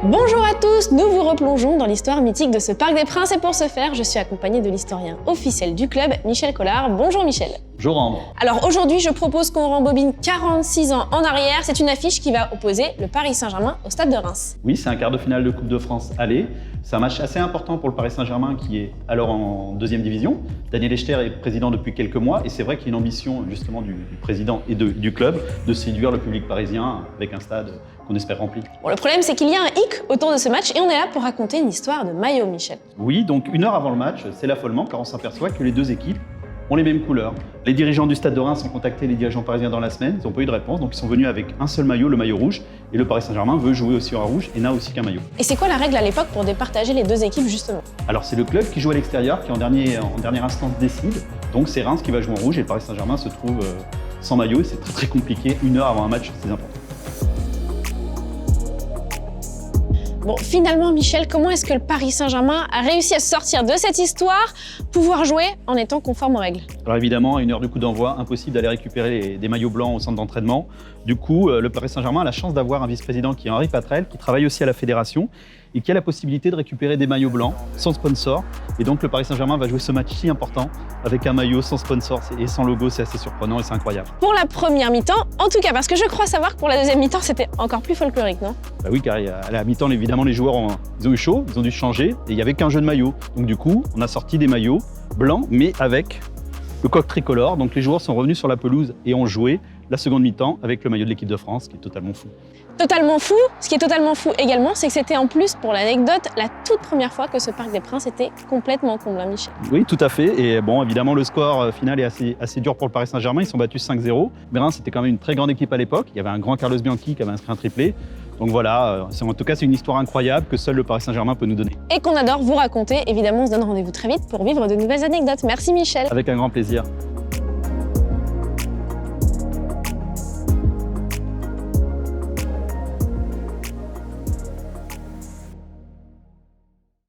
Bonjour à tous, nous vous replongeons dans l'histoire mythique de ce Parc des Princes et pour ce faire, je suis accompagnée de l'historien officiel du club, Michel Collard. Bonjour Michel. Bonjour Ambre. Alors aujourd'hui, je propose qu'on rembobine 46 ans en arrière. C'est une affiche qui va opposer le Paris Saint-Germain au Stade de Reims. Oui, c'est un quart de finale de Coupe de France aller. C'est un match assez important pour le Paris Saint-Germain qui est alors en deuxième division. Daniel Echter est président depuis quelques mois et c'est vrai qu'il y a une ambition justement du président et du club de séduire le public parisien avec un stade qu'on espère rempli. Bon, le problème, c'est qu'il y a un hic autour de ce match et on est là pour raconter une histoire de maillot, Michel. Oui, donc une heure avant le match, c'est l'affolement car on s'aperçoit que les deux équipes ont les mêmes couleurs. Les dirigeants du Stade de Reims ont contacté les dirigeants parisiens dans la semaine, ils n'ont pas eu de réponse, donc ils sont venus avec un seul maillot, le mailleur rouge, et le Paris Saint-Germain veut jouer aussi en rouge et n'a aussi qu'un maillot. Et c'est quoi la règle à l'époque pour départager les deux équipes justement? Alors c'est le club qui joue à l'extérieur qui en dernière instance décide, donc c'est Reims qui va jouer en rouge et le Paris Saint-Germain se trouve sans maillot et c'est très compliqué, une heure avant un match, c'est important. Bon, finalement, Michel, comment est-ce que le Paris Saint-Germain a réussi à sortir de cette histoire, pouvoir jouer en étant conforme aux règles? Alors évidemment, à une heure de coup d'envoi, impossible d'aller récupérer des maillots blancs au centre d'entraînement. Du coup, le Paris Saint-Germain a la chance d'avoir un vice-président qui est Henri Patrel, qui travaille aussi à la fédération et qui a la possibilité de récupérer des maillots blancs sans sponsor. Et donc le Paris Saint-Germain va jouer ce match si important avec un maillot sans sponsor et sans logo, c'est assez surprenant et c'est incroyable. Pour la première mi-temps, en tout cas, parce que je crois savoir que pour la deuxième mi-temps, c'était encore plus folklorique, non? Bah oui, car à la mi-temps, évidemment, les joueurs ont eu chaud, ils ont dû changer et il n'y avait qu'un jeu de maillots. Donc du coup, on a sorti des maillots blancs, mais avec le coq tricolore. Donc les joueurs sont revenus sur la pelouse et ont joué la seconde mi-temps avec le maillot de l'équipe de France, qui est totalement fou. Totalement fou. Ce qui est totalement fou également, c'est que c'était en plus, pour l'anecdote, la toute première fois que ce Parc des Princes était complètement comble, hein, Michel. Oui, tout à fait. Et bon, évidemment, le score final est assez dur pour le Paris Saint-Germain. Ils sont battus 5-0. Mais Reims, c'était quand même une très grande équipe à l'époque. Il y avait un grand Carlos Bianchi qui avait inscrit un triplé. Donc voilà, en tout cas, c'est une histoire incroyable que seul le Paris Saint-Germain peut nous donner. Et qu'on adore vous raconter. Évidemment, on se donne rendez-vous très vite pour vivre de nouvelles anecdotes. Merci Michel. Avec un grand plaisir.